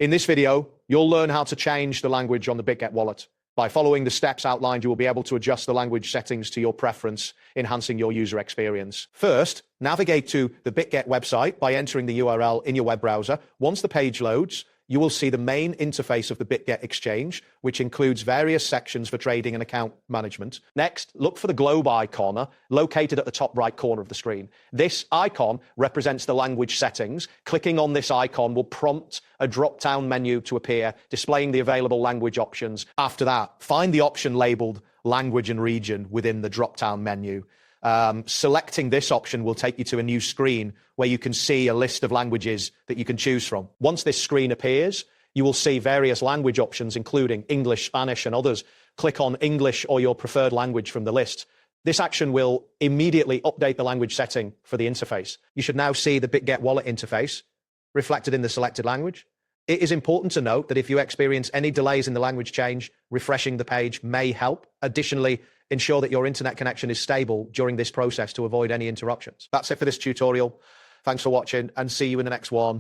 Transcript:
In this video, you'll learn how to change the language on the Bitget Wallet. By following the steps outlined, you will be able to adjust the language settings to your preference, enhancing your user experience. First, navigate to the Bitget website by entering the URL in your web browser. Once the page loads, you will see the main interface of the Bitget exchange, which includes various sections for trading and account management. Next, look for the globe icon located at the top right corner of the screen. This icon represents the language settings. Clicking on this icon will prompt a drop-down menu to appear, displaying the available language options. After that, find the option labeled Language and Region within the drop-down menu. Selecting this option will take you to a new screen where you can see a list of languages that you can choose from. Once this screen appears, you will see various language options, including English, Spanish, and others. Click on English or your preferred language from the list. This action will immediately update the language setting for the interface. You should now see the Bitget Wallet interface reflected in the selected language. It is important to note that if you experience any delays in the language change, refreshing the page may help. Additionally, ensure that your internet connection is stable during this process to avoid any interruptions. That's it for this tutorial. Thanks for watching and see you in the next one.